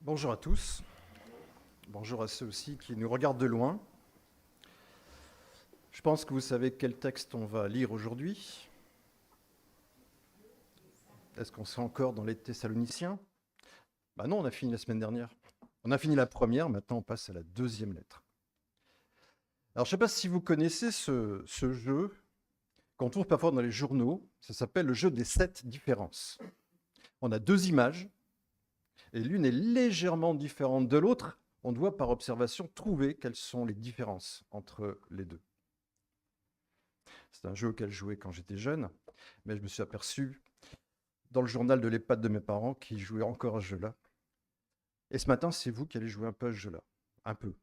Bonjour à tous, bonjour à ceux aussi qui nous regardent de loin. Je pense que vous savez quel texte on va lire aujourd'hui. Est-ce qu'on sera encore dans les Thessaloniciens? Non, on a fini la semaine dernière. On a fini la première, maintenant on passe à la deuxième lettre. Alors je ne sais pas si vous connaissez ce jeu qu'on trouve parfois dans les journaux, ça s'appelle le jeu des 7 différences. On a 2 images, et l'une est légèrement différente de l'autre. On doit par observation trouver quelles sont les différences entre les deux. C'est un jeu auquel je jouais quand j'étais jeune, mais je me suis aperçu dans le journal de l'EHPAD de mes parents qu'ils jouaient encore à ce jeu-là. Et ce matin, c'est vous qui allez jouer un peu à ce jeu-là. Un peu.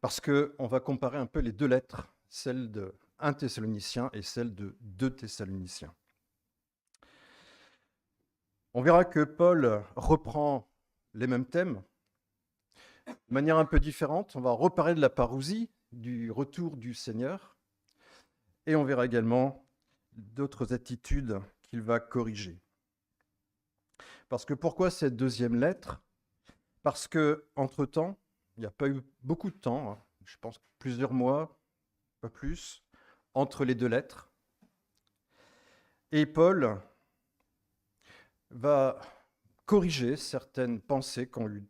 Parce qu'on va comparer un peu les deux lettres, celle de 1 Thessalonicien et celle de 2 Thessaloniciens. On verra que Paul reprend les mêmes thèmes de manière un peu différente. On va reparler de la parousie, du retour du Seigneur. Et on verra également d'autres attitudes qu'il va corriger. Parce que pourquoi cette deuxième lettre? Parce qu'entre-temps, il n'y a pas eu beaucoup de temps, je pense plusieurs mois, pas plus, entre les deux lettres. Et Paul va corriger certaines pensées qu'ont eues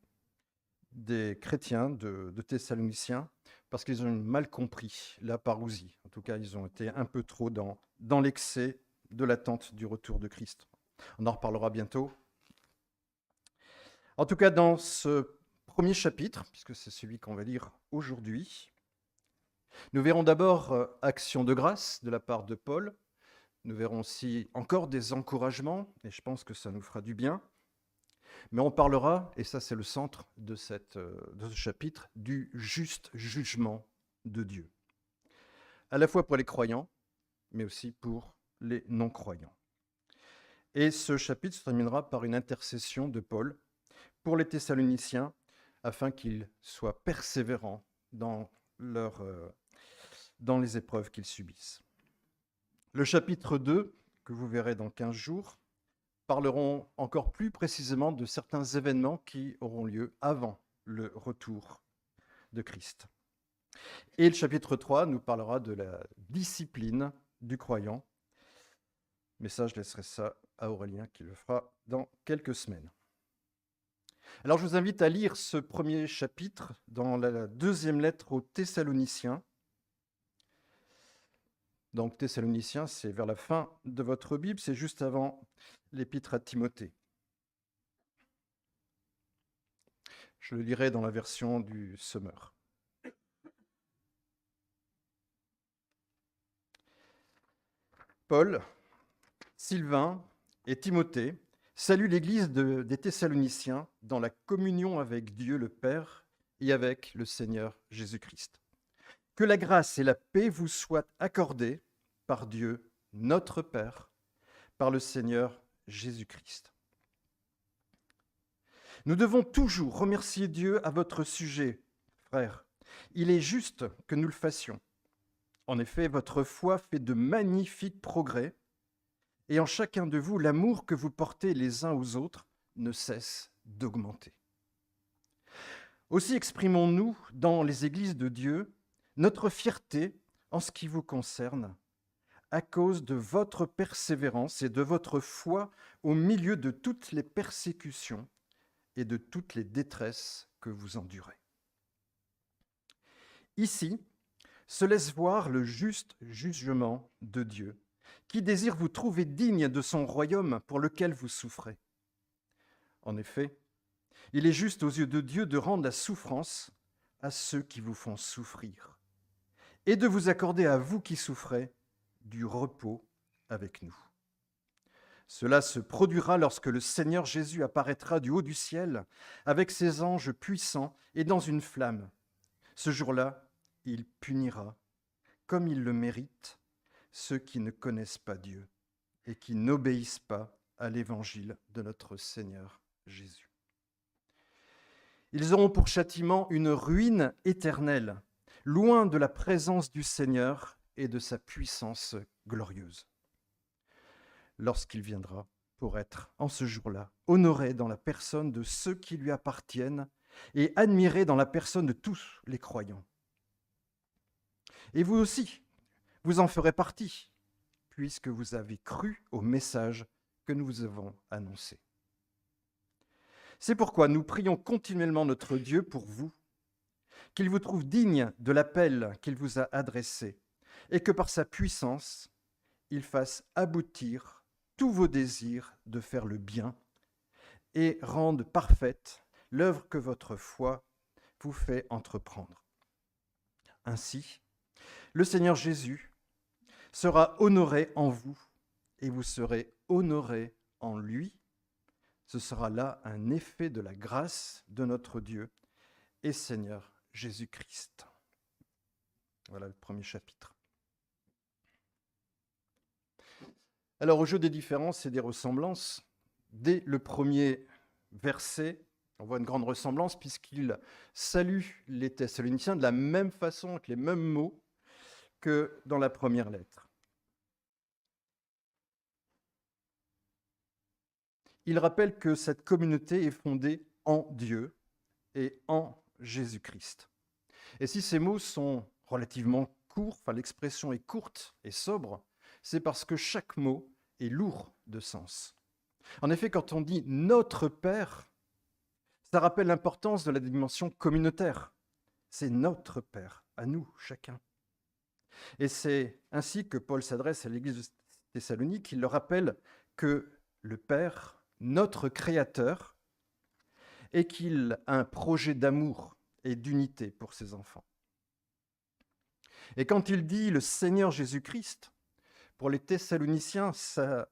des chrétiens de Thessaloniciens, parce qu'ils ont mal compris la parousie. En tout cas, ils ont été un peu trop dans l'excès de l'attente du retour de Christ. On en reparlera bientôt. En tout cas, dans ce premier chapitre, puisque c'est celui qu'on va lire aujourd'hui, nous verrons d'abord action de grâce de la part de Paul. Nous verrons aussi encore des encouragements, et je pense que ça nous fera du bien. Mais on parlera, et ça c'est le centre de ce chapitre, du juste jugement de Dieu. À la fois pour les croyants, mais aussi pour les non-croyants. Et ce chapitre se terminera par une intercession de Paul pour les Thessaloniciens, afin qu'ils soient persévérants dans les épreuves qu'ils subissent. Le chapitre 2, que vous verrez dans 15 jours, parleront encore plus précisément de certains événements qui auront lieu avant le retour de Christ. Et le chapitre 3 nous parlera de la discipline du croyant. Mais ça, je laisserai ça à Aurélien qui le fera dans quelques semaines. Alors je vous invite à lire ce premier chapitre dans la deuxième lettre aux Thessaloniciens. Donc Thessaloniciens, c'est vers la fin de votre Bible, c'est juste avant l'épître à Timothée. Je le lirai dans la version du Semeur. Paul, Sylvain et Timothée saluent l'église des Thessaloniciens dans la communion avec Dieu le Père et avec le Seigneur Jésus-Christ. Que la grâce et la paix vous soient accordées par Dieu, notre Père, par le Seigneur Jésus-Christ. Nous devons toujours remercier Dieu à votre sujet, frères. Il est juste que nous le fassions. En effet, votre foi fait de magnifiques progrès, et en chacun de vous, l'amour que vous portez les uns aux autres ne cesse d'augmenter. Aussi exprimons-nous dans les églises de Dieu notre fierté en ce qui vous concerne, à cause de votre persévérance et de votre foi au milieu de toutes les persécutions et de toutes les détresses que vous endurez. Ici se laisse voir le juste jugement de Dieu, qui désire vous trouver digne de son royaume pour lequel vous souffrez. En effet, il est juste aux yeux de Dieu de rendre la souffrance à ceux qui vous font souffrir, et de vous accorder à vous qui souffrez du repos avec nous. Cela se produira lorsque le Seigneur Jésus apparaîtra du haut du ciel avec ses anges puissants et dans une flamme. Ce jour-là, il punira, comme il le mérite, ceux qui ne connaissent pas Dieu et qui n'obéissent pas à l'évangile de notre Seigneur Jésus. Ils auront pour châtiment une ruine éternelle, loin de la présence du Seigneur et de sa puissance glorieuse, lorsqu'il viendra pour être, en ce jour-là, honoré dans la personne de ceux qui lui appartiennent et admiré dans la personne de tous les croyants. Et vous aussi, vous en ferez partie, puisque vous avez cru au message que nous vous avons annoncé. C'est pourquoi nous prions continuellement notre Dieu pour vous, qu'il vous trouve digne de l'appel qu'il vous a adressé, et que par sa puissance, il fasse aboutir tous vos désirs de faire le bien et rende parfaite l'œuvre que votre foi vous fait entreprendre. Ainsi, le Seigneur Jésus sera honoré en vous et vous serez honorés en lui. Ce sera là un effet de la grâce de notre Dieu et Seigneur Jésus-Christ. Voilà le premier chapitre. Alors, au jeu des différences et des ressemblances, dès le premier verset, on voit une grande ressemblance puisqu'il salue les Thessaloniciens de la même façon, avec les mêmes mots que dans la première lettre. Il rappelle que cette communauté est fondée en Dieu et en Jésus-Christ. Et si ces mots sont relativement courts, enfin l'expression est courte et sobre, c'est parce que chaque mot est lourd de sens. En effet, quand on dit « notre Père », ça rappelle l'importance de la dimension communautaire. C'est notre Père, à nous, chacun. Et c'est ainsi que Paul s'adresse à l'église de Thessalonique. Il leur rappelle que le Père, notre Créateur, et qu'il a un projet d'amour et d'unité pour ses enfants. Et quand il dit le Seigneur Jésus-Christ, pour les Thessaloniciens, ça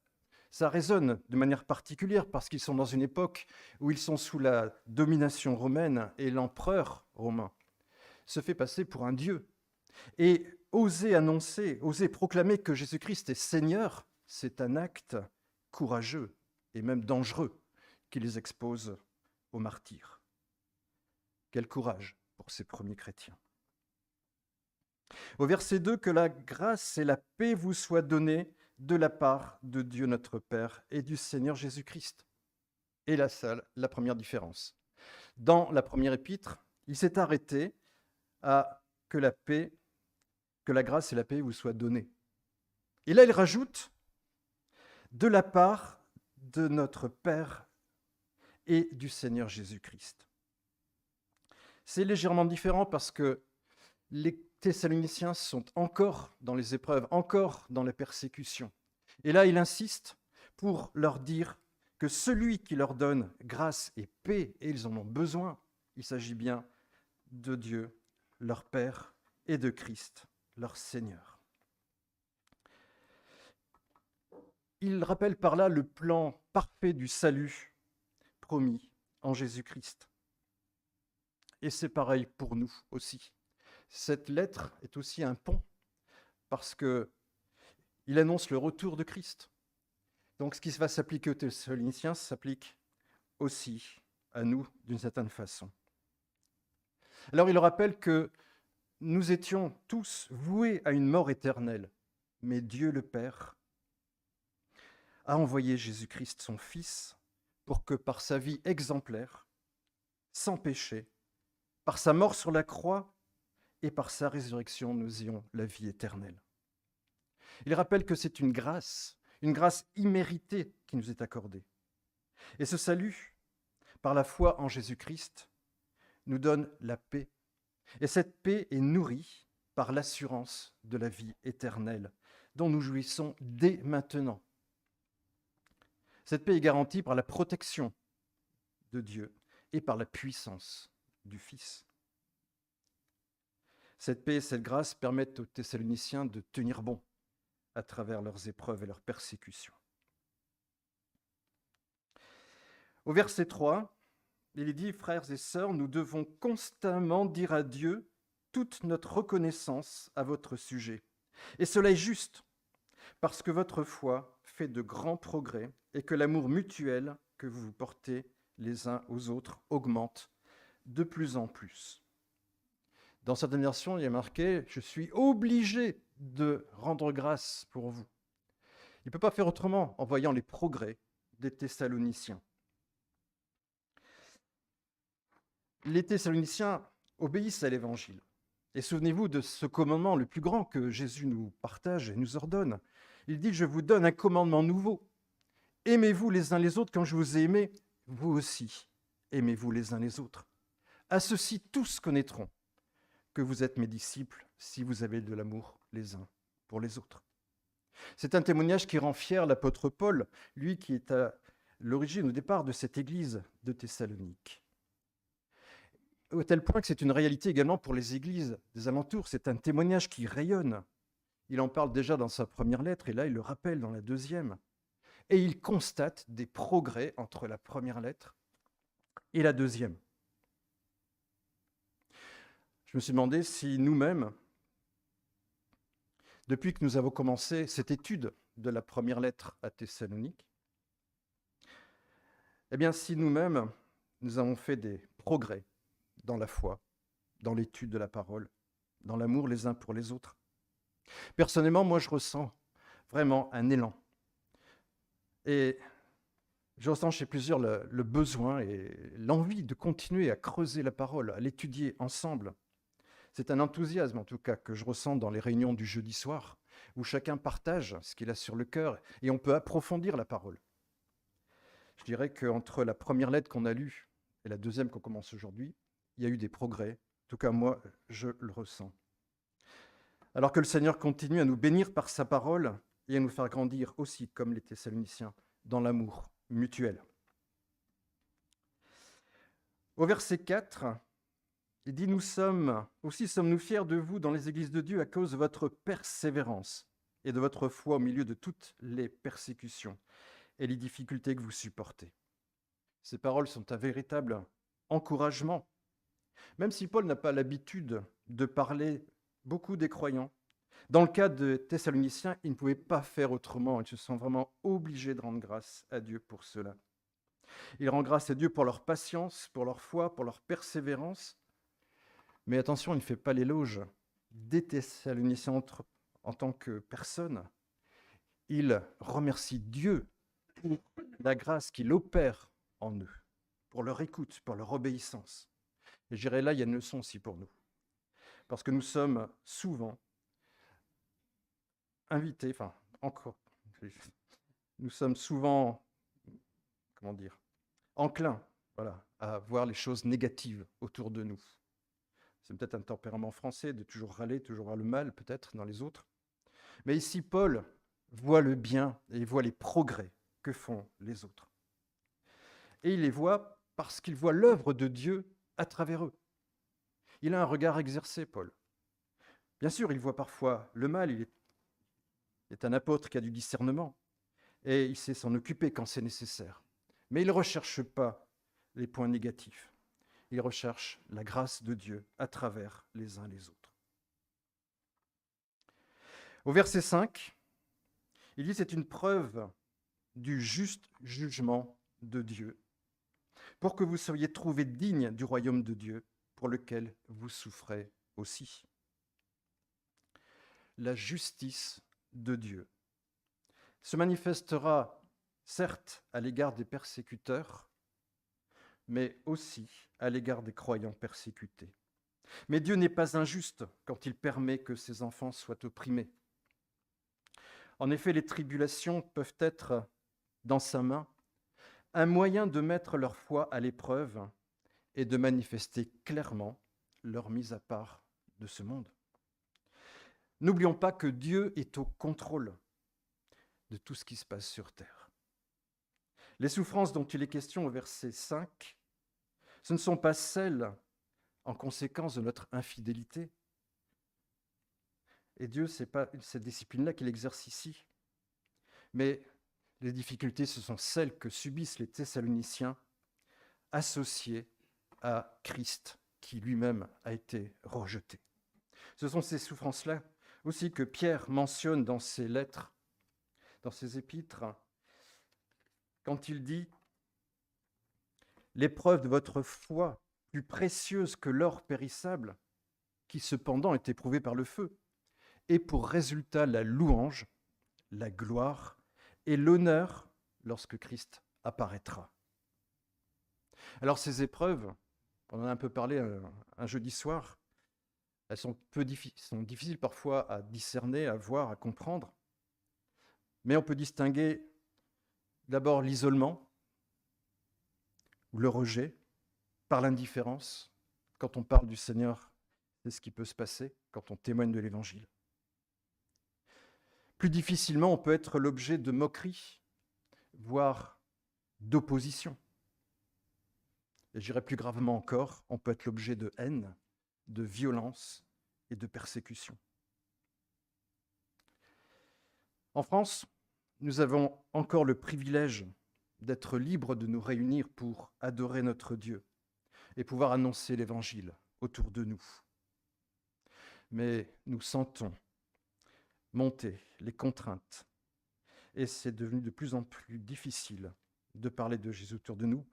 résonne de manière particulière parce qu'ils sont dans une époque où ils sont sous la domination romaine et l'empereur romain se fait passer pour un dieu. Et oser annoncer, oser proclamer que Jésus-Christ est Seigneur, c'est un acte courageux et même dangereux qui les expose au martyre. Quel courage pour ces premiers chrétiens. Au verset 2, que la grâce et la paix vous soient données de la part de Dieu notre Père et du Seigneur Jésus-Christ. Et la première différence. Dans la première épître, il s'est arrêté à que la grâce et la paix vous soient données. Et là, il rajoute de la part de notre Père et du Seigneur Jésus-Christ. C'est légèrement différent parce que les Thessaloniciens sont encore dans les épreuves, encore dans les persécutions. Et là, il insiste pour leur dire que celui qui leur donne grâce et paix, et ils en ont besoin, il s'agit bien de Dieu, leur Père, et de Christ, leur Seigneur. Il rappelle par là le plan parfait du salut promis en Jésus-Christ. Et c'est pareil pour nous aussi. Cette lettre est aussi un pont parce qu'il annonce le retour de Christ. Donc ce qui va s'appliquer aux Thessaloniciens s'applique aussi à nous d'une certaine façon. Alors il rappelle que nous étions tous voués à une mort éternelle, mais Dieu le Père a envoyé Jésus-Christ, son Fils, pour que par sa vie exemplaire, sans péché, par sa mort sur la croix et par sa résurrection, nous ayons la vie éternelle. Il rappelle que c'est une grâce imméritée qui nous est accordée. Et ce salut, par la foi en Jésus-Christ, nous donne la paix. Et cette paix est nourrie par l'assurance de la vie éternelle, dont nous jouissons dès maintenant. Cette paix est garantie par la protection de Dieu et par la puissance du Fils. Cette paix et cette grâce permettent aux Thessaloniciens de tenir bon à travers leurs épreuves et leurs persécutions. Au verset 3, il est dit, frères et sœurs, nous devons constamment dire à Dieu toute notre reconnaissance à votre sujet. Et cela est juste, parce que votre foi fait de grands progrès et que l'amour mutuel que vous vous portez les uns aux autres augmente de plus en plus. Dans certaines versions, il y a marqué « Je suis obligé de rendre grâce pour vous ». Il ne peut pas faire autrement en voyant les progrès des Thessaloniciens. Les Thessaloniciens obéissent à l'Évangile. Et souvenez-vous de ce commandement le plus grand que Jésus nous partage et nous ordonne. Il dit « Je vous donne un commandement nouveau. Aimez-vous les uns les autres comme je vous ai aimé, vous aussi. Aimez-vous les uns les autres. À ceci, tous connaîtront que vous êtes mes disciples si vous avez de l'amour les uns pour les autres. » C'est un témoignage qui rend fier l'apôtre Paul, lui qui est à l'origine, au départ, de cette église de Thessalonique. Au tel point que c'est une réalité également pour les églises des alentours. C'est un témoignage qui rayonne. Il en parle déjà dans sa première lettre, et là, il le rappelle dans la deuxième. Et il constate des progrès entre la première lettre et la deuxième. Je me suis demandé si nous-mêmes, depuis que nous avons commencé cette étude de la première lettre à Thessalonique, eh bien, si nous-mêmes, nous avons fait des progrès dans la foi, dans l'étude de la parole, dans l'amour les uns pour les autres. Personnellement, moi, je ressens vraiment un élan. Et je ressens chez plusieurs le besoin et l'envie de continuer à creuser la parole, à l'étudier ensemble. C'est un enthousiasme, en tout cas, que je ressens dans les réunions du jeudi soir, où chacun partage ce qu'il a sur le cœur et on peut approfondir la parole. Je dirais qu'entre la première lettre qu'on a lue et la deuxième qu'on commence aujourd'hui, il y a eu des progrès. En tout cas, moi, je le ressens. Alors que le Seigneur continue à nous bénir par sa parole et à nous faire grandir aussi, comme les Thessaloniciens, dans l'amour mutuel. Au verset 4, il dit « Nous sommes-nous fiers de vous dans les églises de Dieu à cause de votre persévérance et de votre foi au milieu de toutes les persécutions et les difficultés que vous supportez. » Ces paroles sont un véritable encouragement. Même si Paul n'a pas l'habitude de parler beaucoup des croyants, dans le cas de Thessaloniciens, ils ne pouvaient pas faire autrement. Ils se sont vraiment obligés de rendre grâce à Dieu pour cela. Ils rendent grâce à Dieu pour leur patience, pour leur foi, pour leur persévérance. Mais attention, il ne fait pas l'éloge des Thessaloniciens en tant que personne. Il remercie Dieu pour la grâce qu'il opère en eux, pour leur écoute, pour leur obéissance. Et je dirais là, il y a une leçon aussi pour nous. Parce que nous sommes souvent invités, nous sommes souvent, enclins, à voir les choses négatives autour de nous. C'est peut-être un tempérament français de toujours râler, toujours voir le mal peut-être dans les autres. Mais ici, Paul voit le bien et il voit les progrès que font les autres. Et il les voit parce qu'il voit l'œuvre de Dieu à travers eux. Il a un regard exercé, Paul. Bien sûr, il voit parfois le mal, il est un apôtre qui a du discernement, et il sait s'en occuper quand c'est nécessaire. Mais il ne recherche pas les points négatifs. Il recherche la grâce de Dieu à travers les uns les autres. Au verset 5, il dit « C'est une preuve du juste jugement de Dieu, pour que vous soyez trouvés dignes du royaume de Dieu, pour lequel vous souffrez aussi. » La justice de Dieu se manifestera certes à l'égard des persécuteurs, mais aussi à l'égard des croyants persécutés. Mais Dieu n'est pas injuste quand il permet que ses enfants soient opprimés. En effet, les tribulations peuvent être, dans sa main, un moyen de mettre leur foi à l'épreuve et de manifester clairement leur mise à part de ce monde. N'oublions pas que Dieu est au contrôle de tout ce qui se passe sur terre. Les souffrances dont il est question au verset 5, ce ne sont pas celles en conséquence de notre infidélité. Et Dieu, ce n'est pas cette discipline-là qu'il exerce ici. Mais les difficultés, ce sont celles que subissent les Thessaloniciens associés à Christ, qui lui-même a été rejeté. Ce sont ces souffrances-là aussi que Pierre mentionne dans ses lettres, dans ses épîtres, quand il dit « L'épreuve de votre foi, plus précieuse que l'or périssable, qui cependant est éprouvé par le feu, et pour résultat la louange, la gloire et l'honneur lorsque Christ apparaîtra. Alors ces épreuves, on en a un peu parlé un jeudi soir, elles sont difficiles parfois à discerner, à voir, à comprendre, mais on peut distinguer d'abord l'isolement ou le rejet par l'indifférence. Quand on parle du Seigneur, c'est ce qui peut se passer quand on témoigne de l'Évangile. Plus difficilement, on peut être l'objet de moqueries, voire d'opposition. Et j'irai plus gravement encore, on peut être l'objet de haine, de violence et de persécution. En France, nous avons encore le privilège d'être libres de nous réunir pour adorer notre Dieu et pouvoir annoncer l'Évangile autour de nous. Mais nous sentons monter les contraintes et c'est devenu de plus en plus difficile de parler de Jésus autour de nous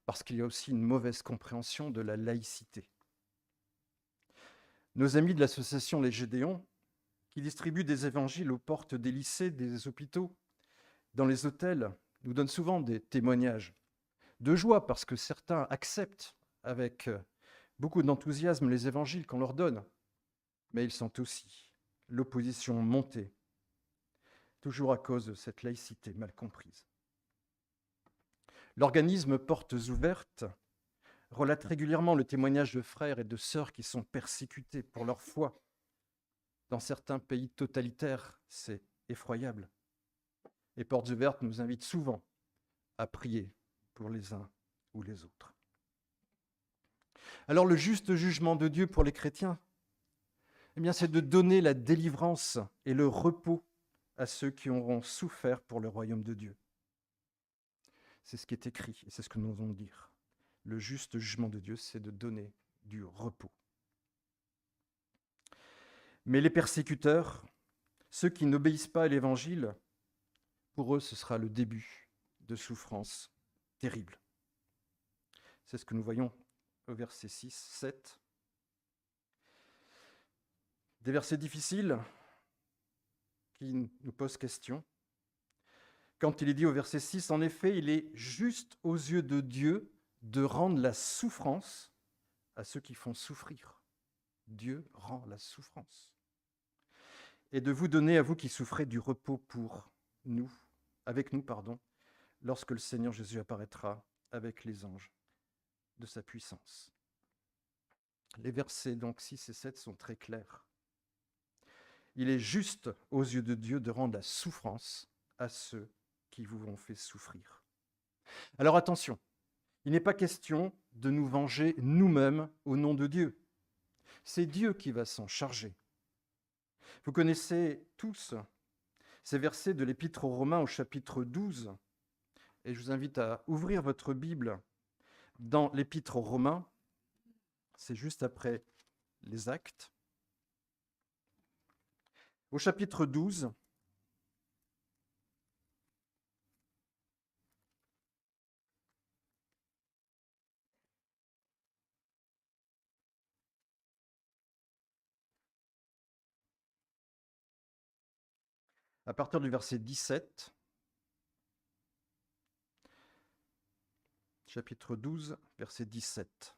parce qu'il y a aussi une mauvaise compréhension de la laïcité. Nos amis de l'association Les Gédéons, qui distribuent des évangiles aux portes des lycées, des hôpitaux, dans les hôtels, nous donnent souvent des témoignages de joie parce que certains acceptent avec beaucoup d'enthousiasme les évangiles qu'on leur donne, mais ils sentent aussi l'opposition monter, toujours à cause de cette laïcité mal comprise. L'organisme Portes Ouvertes relate régulièrement le témoignage de frères et de sœurs qui sont persécutés pour leur foi. Dans certains pays totalitaires, c'est effroyable. Et Portes Ouvertes nous invite souvent à prier pour les uns ou les autres. Alors le juste jugement de Dieu pour les chrétiens, eh bien, c'est de donner la délivrance et le repos à ceux qui auront souffert pour le royaume de Dieu. C'est ce qui est écrit et c'est ce que nous allons dire. Le juste jugement de Dieu, c'est de donner du repos. Mais les persécuteurs, ceux qui n'obéissent pas à l'Évangile, pour eux, ce sera le début de souffrances terribles. C'est ce que nous voyons au verset 6, 7. Des versets difficiles qui nous posent question. Quand il est dit au verset 6, en effet, il est juste aux yeux de Dieu de rendre la souffrance à ceux qui font souffrir. Dieu rend la souffrance. Et de vous donner à vous qui souffrez du repos pour nous, avec nous, lorsque le Seigneur Jésus apparaîtra avec les anges de sa puissance. Les versets donc 6 et 7 sont très clairs. Il est juste aux yeux de Dieu de rendre la souffrance à ceux qui vous ont fait souffrir. Alors attention, il n'est pas question de nous venger nous-mêmes au nom de Dieu. C'est Dieu qui va s'en charger. Vous connaissez tous ces versets de l'Épître aux Romains au chapitre 12, et je vous invite à ouvrir votre Bible dans l'Épître aux Romains, c'est juste après les Actes. Au chapitre 12, à partir du verset 17, chapitre 12, verset 17.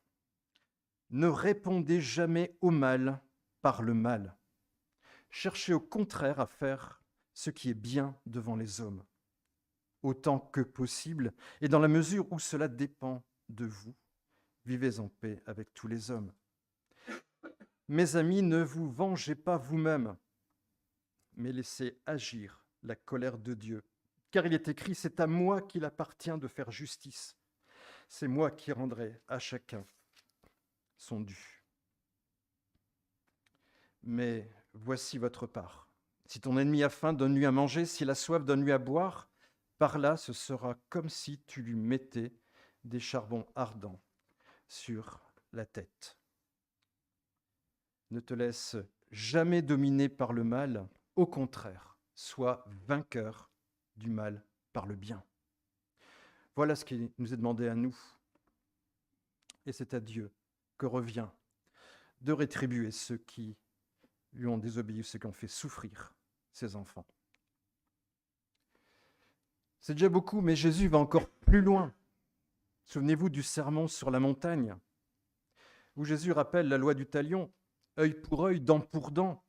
Ne répondez jamais au mal par le mal. Cherchez au contraire à faire ce qui est bien devant les hommes, autant que possible, et dans la mesure où cela dépend de vous, vivez en paix avec tous les hommes. Mes amis, ne vous vengez pas vous-même, mais laissez agir la colère de Dieu. Car il est écrit, c'est à moi qu'il appartient de faire justice. C'est moi qui rendrai à chacun son dû. Mais voici votre part. Si ton ennemi a faim, donne-lui à manger. S'il a soif, donne-lui à boire. Par là, ce sera comme si tu lui mettais des charbons ardents sur la tête. Ne te laisse jamais dominer par le mal. Au contraire, sois vainqueur du mal par le bien. Voilà ce qui nous est demandé à nous. Et c'est à Dieu que revient de rétribuer ceux qui lui ont désobéi, ceux qui ont fait souffrir ses enfants. C'est déjà beaucoup, mais Jésus va encore plus loin. Souvenez-vous du sermon sur la montagne, où Jésus rappelle la loi du talion, œil pour œil, dent pour dent.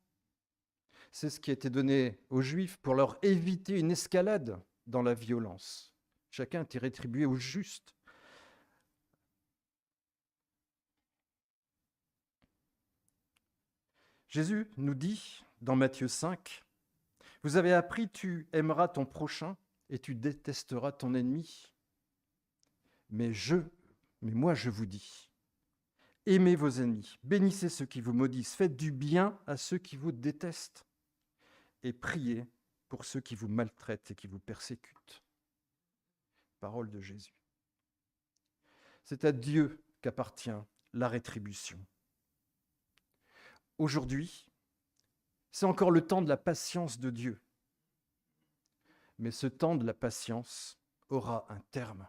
C'est ce qui a été donné aux Juifs pour leur éviter une escalade dans la violence. Chacun était rétribué au juste. Jésus nous dit dans Matthieu 5, « Vous avez appris, tu aimeras ton prochain et tu détesteras ton ennemi. Mais moi je vous dis, aimez vos ennemis, bénissez ceux qui vous maudissent, faites du bien à ceux qui vous détestent et priez pour ceux qui vous maltraitent et qui vous persécutent. » Parole de Jésus. C'est à Dieu qu'appartient la rétribution. Aujourd'hui, c'est encore le temps de la patience de Dieu. Mais ce temps de la patience aura un terme.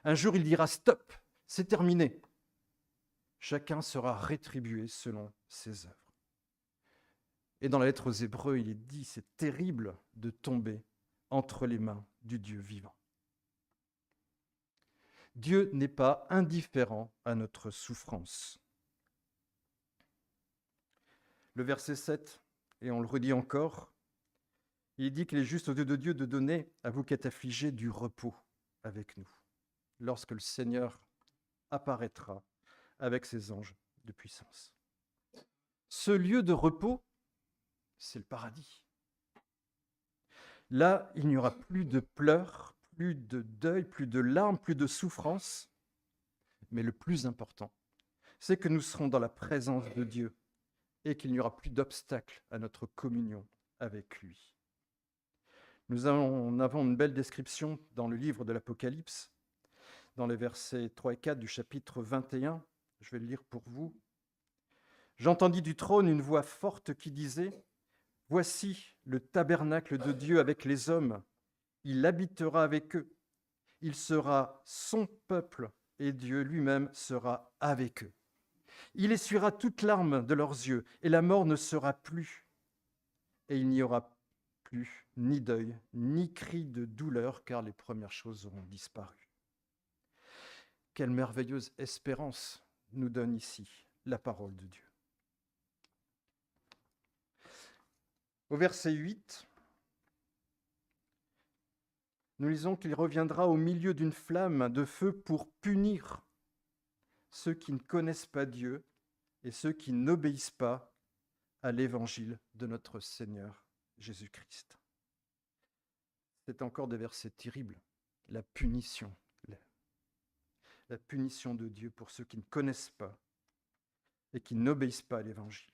Un jour, il dira « Stop, c'est terminé ». Chacun sera rétribué selon ses œuvres. Et dans la lettre aux Hébreux, il est dit « C'est terrible de tomber entre les mains du Dieu vivant ». Dieu n'est pas indifférent à notre souffrance. Le verset 7, et on le redit encore, il dit qu'il est juste aux yeux de Dieu de donner à vous qui êtes affligés du repos avec nous, lorsque le Seigneur apparaîtra avec ses anges de puissance. Ce lieu de repos, c'est le paradis. Là, il n'y aura plus de pleurs, plus de deuil, plus de larmes, plus de souffrance. Mais le plus important, c'est que nous serons dans la présence de Dieu et qu'il n'y aura plus d'obstacle à notre communion avec lui. Nous en avons une belle description dans le livre de l'Apocalypse, dans les versets 3 et 4 du chapitre 21. Je vais le lire pour vous. « J'entendis du trône une voix forte qui disait « Voici le tabernacle de Dieu avec les hommes. Il habitera avec eux. Il sera son peuple et Dieu lui-même sera avec eux. Il essuiera toute larme de leurs yeux et la mort ne sera plus. Et il n'y aura plus ni deuil, ni cri de douleur, car les premières choses auront disparu. » Quelle merveilleuse espérance nous donne ici la parole de Dieu. Au verset 8, nous lisons qu'il reviendra au milieu d'une flamme de feu pour punir ceux qui ne connaissent pas Dieu et ceux qui n'obéissent pas à l'évangile de notre Seigneur Jésus-Christ. C'est encore des versets terribles. La punition de Dieu pour ceux qui ne connaissent pas et qui n'obéissent pas à l'évangile.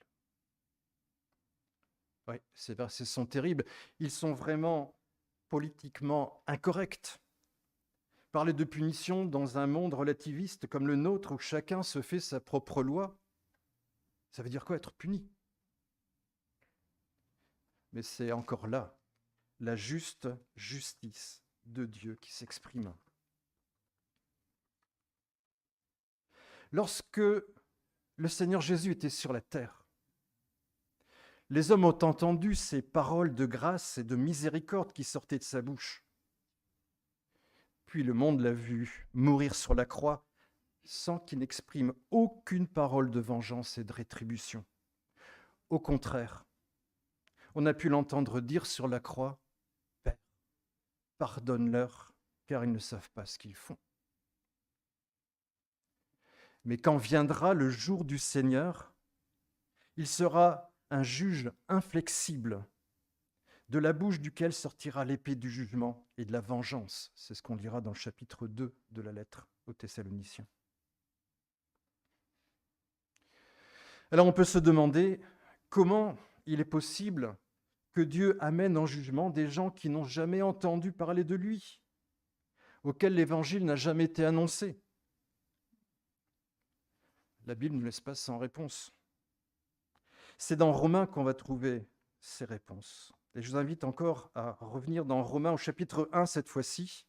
Oui, ces versets sont terribles. Ils sont vraiment politiquement incorrects. Parler de punition dans un monde relativiste comme le nôtre où chacun se fait sa propre loi, ça veut dire quoi être puni? Mais c'est encore là la juste justice de Dieu qui s'exprime. Lorsque le Seigneur Jésus était sur la terre, les hommes ont entendu ces paroles de grâce et de miséricorde qui sortaient de sa bouche. Puis le monde l'a vu mourir sur la croix sans qu'il n'exprime aucune parole de vengeance et de rétribution. Au contraire, on a pu l'entendre dire sur la croix, « Père, pardonne-leur, car ils ne savent pas ce qu'ils font. » Mais quand viendra le jour du Seigneur, il sera un juge inflexible, de la bouche duquel sortira l'épée du jugement et de la vengeance. C'est ce qu'on lira dans le chapitre 2 de la lettre aux Thessaloniciens. Alors on peut se demander comment il est possible que Dieu amène en jugement des gens qui n'ont jamais entendu parler de lui, auxquels l'évangile n'a jamais été annoncé. La Bible ne laisse pas sans réponse. C'est dans Romains qu'on va trouver ces réponses. Et je vous invite encore à revenir dans Romains au chapitre 1 cette fois-ci.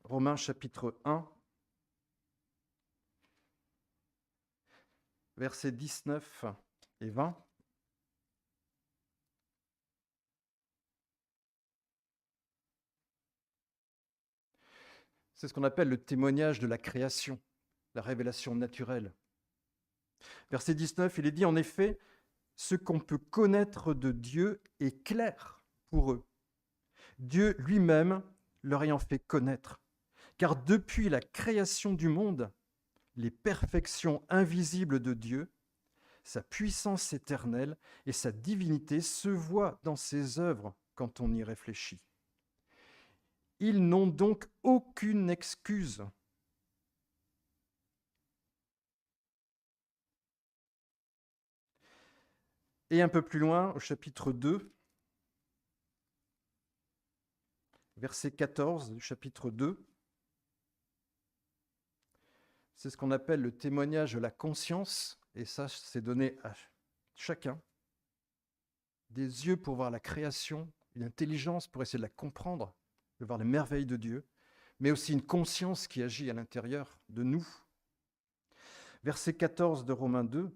Romains chapitre 1, versets 19 et 20. C'est ce qu'on appelle le témoignage de la création, la révélation naturelle. Verset 19, il est dit en effet, ce qu'on peut connaître de Dieu est clair pour eux. Dieu lui-même leur ayant fait connaître. Car depuis la création du monde, les perfections invisibles de Dieu, sa puissance éternelle et sa divinité se voient dans ses œuvres quand on y réfléchit. Ils n'ont donc aucune excuse. Et un peu plus loin, au chapitre 2, verset 14 du chapitre 2, c'est ce qu'on appelle le témoignage de la conscience, et ça, c'est donné à chacun. Des yeux pour voir la création, une intelligence pour essayer de la comprendre, de voir les merveilles de Dieu, mais aussi une conscience qui agit à l'intérieur de nous. Verset 14 de Romains 2.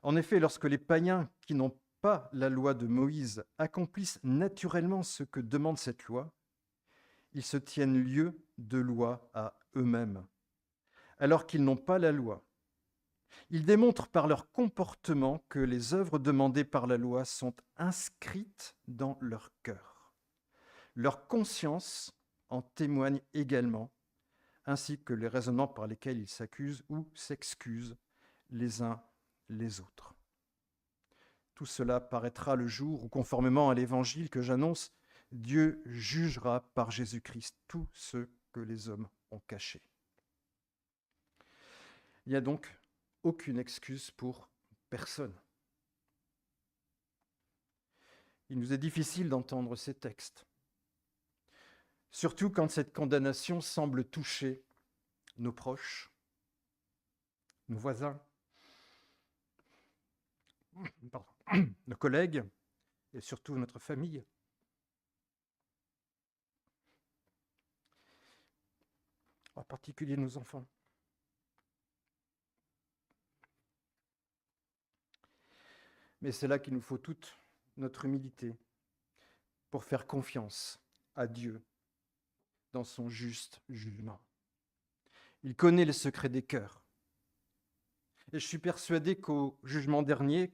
En effet, lorsque les païens qui n'ont pas la loi de Moïse accomplissent naturellement ce que demande cette loi, ils se tiennent lieu de loi à eux-mêmes, alors qu'ils n'ont pas la loi. Ils démontrent par leur comportement que les œuvres demandées par la loi sont inscrites dans leur cœur. Leur conscience en témoigne également, ainsi que les raisonnements par lesquels ils s'accusent ou s'excusent les uns les autres. Tout cela paraîtra le jour où, conformément à l'évangile que j'annonce, Dieu jugera par Jésus-Christ tout ce que les hommes ont caché. Il n'y a donc aucune excuse pour personne. Il nous est difficile d'entendre ces textes, surtout quand cette condamnation semble toucher nos proches, nos voisins, nos collègues et surtout notre famille. En particulier nos enfants. Mais c'est là qu'il nous faut toute notre humilité pour faire confiance à Dieu dans son juste jugement. Il connaît les secrets des cœurs. Et je suis persuadé qu'au jugement dernier,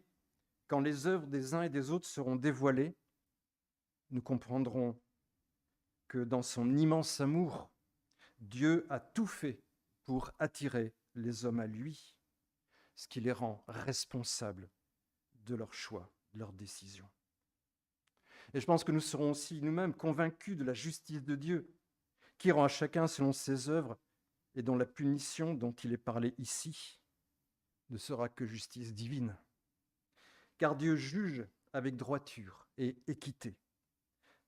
quand les œuvres des uns et des autres seront dévoilées, nous comprendrons que dans son immense amour, Dieu a tout fait pour attirer les hommes à lui, ce qui les rend responsables de leurs choix, de leurs décisions. Et je pense que nous serons aussi nous-mêmes convaincus de la justice de Dieu, qui rend à chacun selon ses œuvres et dont la punition dont il est parlé ici ne sera que justice divine. Car Dieu juge avec droiture et équité,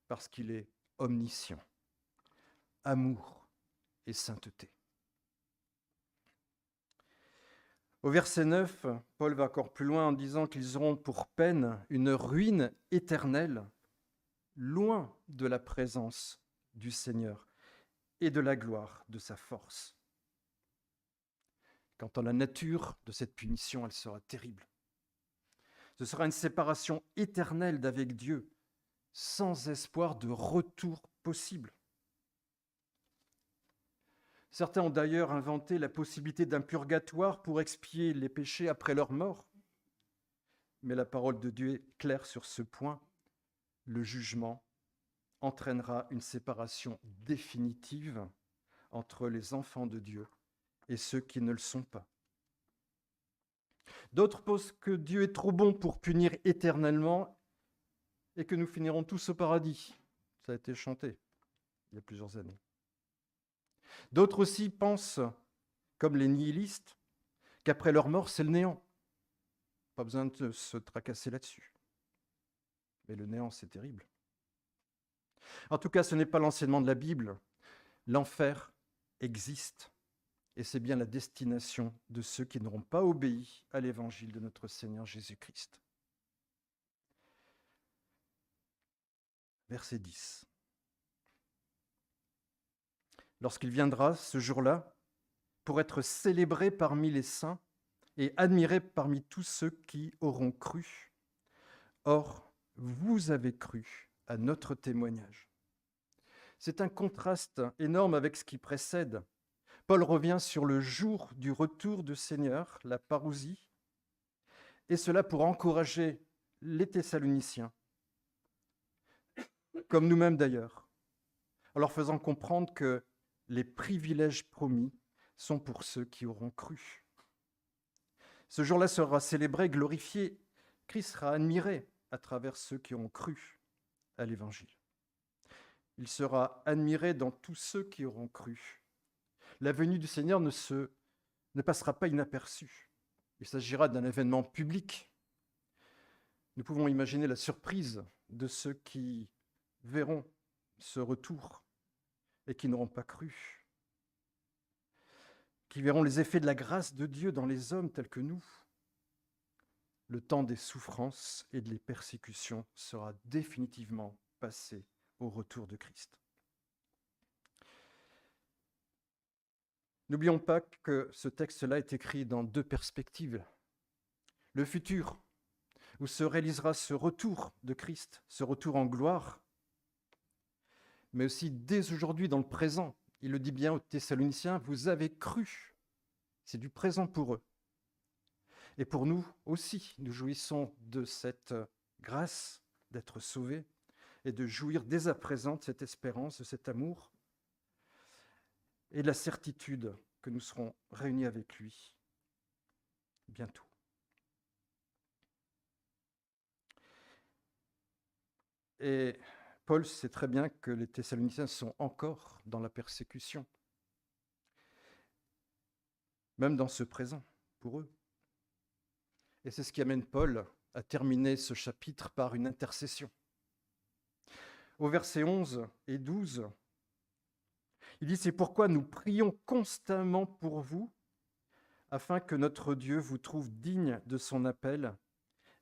parce qu'il est omniscient, amour et sainteté. Au verset 9, Paul va encore plus loin en disant qu'ils auront pour peine une ruine éternelle, loin de la présence du Seigneur et de la gloire de sa force. Quant à la nature de cette punition, elle sera terrible. Ce sera une séparation éternelle d'avec Dieu, sans espoir de retour possible. Certains ont d'ailleurs inventé la possibilité d'un purgatoire pour expier les péchés après leur mort. Mais la parole de Dieu est claire sur ce point. Le jugement entraînera une séparation définitive entre les enfants de Dieu et ceux qui ne le sont pas. D'autres pensent que Dieu est trop bon pour punir éternellement et que nous finirons tous au paradis. Ça a été chanté il y a plusieurs années. D'autres aussi pensent, comme les nihilistes, qu'après leur mort, c'est le néant. Pas besoin de se tracasser là-dessus. Mais le néant, c'est terrible. En tout cas, ce n'est pas l'enseignement de la Bible. L'enfer existe. Et c'est bien la destination de ceux qui n'auront pas obéi à l'évangile de notre Seigneur Jésus-Christ. Verset 10. Lorsqu'il viendra ce jour-là, pour être célébré parmi les saints et admiré parmi tous ceux qui auront cru. Or, vous avez cru à notre témoignage. C'est un contraste énorme avec ce qui précède. Paul revient sur le jour du retour du Seigneur, la parousie, et cela pour encourager les Thessaloniciens, comme nous-mêmes d'ailleurs, en leur faisant comprendre que les privilèges promis sont pour ceux qui auront cru. Ce jour-là sera célébré, glorifié. Christ sera admiré à travers ceux qui ont cru à l'Évangile. Il sera admiré dans tous ceux qui auront cru. La venue du Seigneur ne passera pas inaperçue. Il s'agira d'un événement public. Nous pouvons imaginer la surprise de ceux qui verront ce retour et qui n'auront pas cru, qui verront les effets de la grâce de Dieu dans les hommes tels que nous. Le temps des souffrances et des persécutions sera définitivement passé au retour de Christ. N'oublions pas que ce texte-là est écrit dans deux perspectives. Le futur, où se réalisera ce retour de Christ, ce retour en gloire, mais aussi dès aujourd'hui dans le présent. Il le dit bien aux Thessaloniciens, vous avez cru. C'est du présent pour eux. Et pour nous aussi, nous jouissons de cette grâce d'être sauvés et de jouir dès à présent de cette espérance, de cet amour et de la certitude que nous serons réunis avec lui bientôt. Et Paul sait très bien que les Thessaloniciens sont encore dans la persécution, même dans ce présent, pour eux. Et c'est ce qui amène Paul à terminer ce chapitre par une intercession. Au verset 11 et 12, il dit « C'est pourquoi nous prions constamment pour vous, afin que notre Dieu vous trouve digne de son appel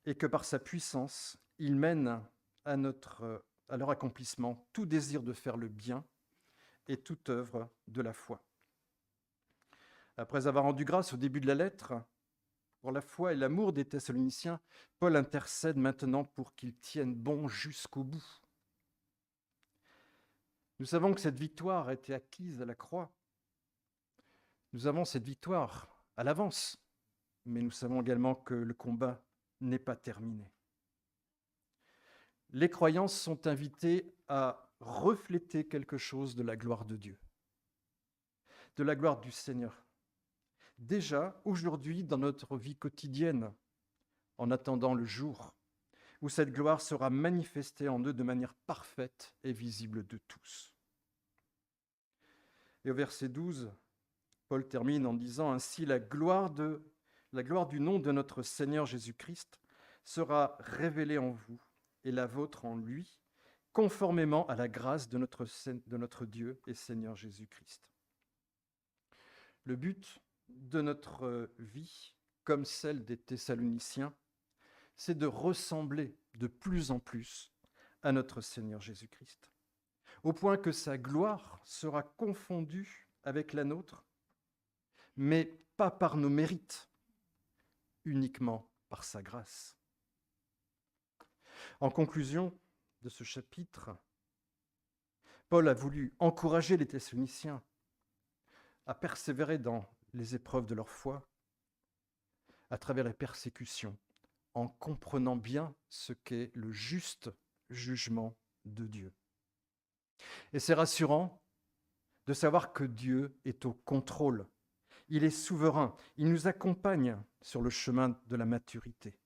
et que par sa puissance, il mène à leur accomplissement tout désir de faire le bien et toute œuvre de la foi. » Après avoir rendu grâce au début de la lettre pour la foi et l'amour des Thessaloniciens, Paul intercède maintenant pour qu'ils tiennent bon jusqu'au bout. Nous savons que cette victoire a été acquise à la croix. Nous avons cette victoire à l'avance, mais nous savons également que le combat n'est pas terminé. Les croyants sont invités à refléter quelque chose de la gloire de Dieu, de la gloire du Seigneur. Déjà, aujourd'hui, dans notre vie quotidienne, en attendant le jour où cette gloire sera manifestée en eux de manière parfaite et visible de tous. Et au verset 12, Paul termine en disant « Ainsi la gloire du nom de notre Seigneur Jésus-Christ sera révélée en vous et la vôtre en lui, conformément à la grâce de notre Dieu et Seigneur Jésus-Christ. » Le but de notre vie, comme celle des Thessaloniciens, c'est de ressembler de plus en plus à notre Seigneur Jésus-Christ, au point que sa gloire sera confondue avec la nôtre, mais pas par nos mérites, uniquement par sa grâce. En conclusion de ce chapitre, Paul a voulu encourager les Thessaloniciens à persévérer dans les épreuves de leur foi, à travers les persécutions, en comprenant bien ce qu'est le juste jugement de Dieu. Et c'est rassurant de savoir que Dieu est au contrôle. Il est souverain. Il nous accompagne sur le chemin de la maturité.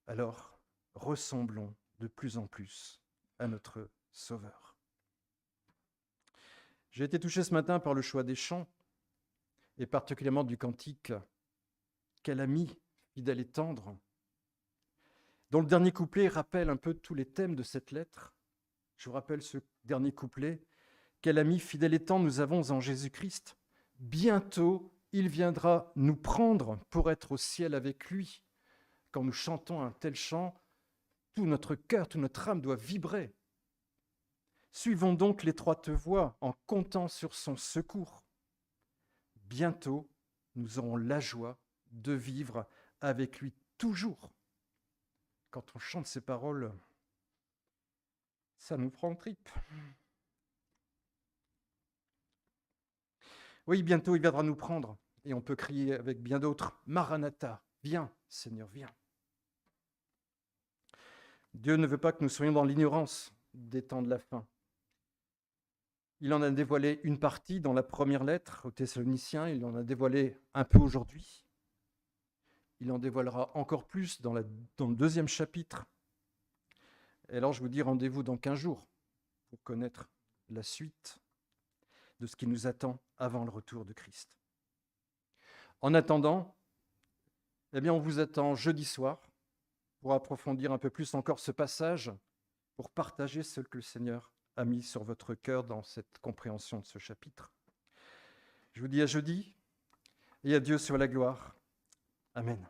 Alors, ressemblons de plus en plus à notre Sauveur. J'ai été touché ce matin par le choix des chants, et particulièrement du cantique « Quel ami, fidèle et tendre », dont le dernier couplet rappelle un peu tous les thèmes de cette lettre. Je vous rappelle ce dernier couplet. « Quel ami, fidèle et tendre nous avons en Jésus-Christ. Bientôt, il viendra nous prendre pour être au ciel avec lui. » Quand nous chantons un tel chant, tout notre cœur, toute notre âme doit vibrer. Suivons donc l'étroite voie en comptant sur son secours. Bientôt, nous aurons la joie de vivre avec lui toujours. Quand on chante ces paroles, Ça nous prend en tripe. Oui, bientôt il viendra nous prendre, et on peut crier avec bien d'autres, Maranatha, viens, Seigneur, viens. Dieu ne veut pas que nous soyons dans l'ignorance des temps de la fin. Il en a dévoilé une partie dans la première lettre aux Thessaloniciens, il en a dévoilé un peu aujourd'hui. Il en dévoilera encore plus dans le deuxième chapitre. Et alors je vous dis rendez-vous dans 15 jours pour connaître la suite de ce qui nous attend avant le retour de Christ. En attendant, eh bien, on vous attend jeudi soir pour approfondir un peu plus encore ce passage, pour partager ce que le Seigneur a mis sur votre cœur dans cette compréhension de ce chapitre. Je vous dis à jeudi et à Dieu soit la gloire. Amen.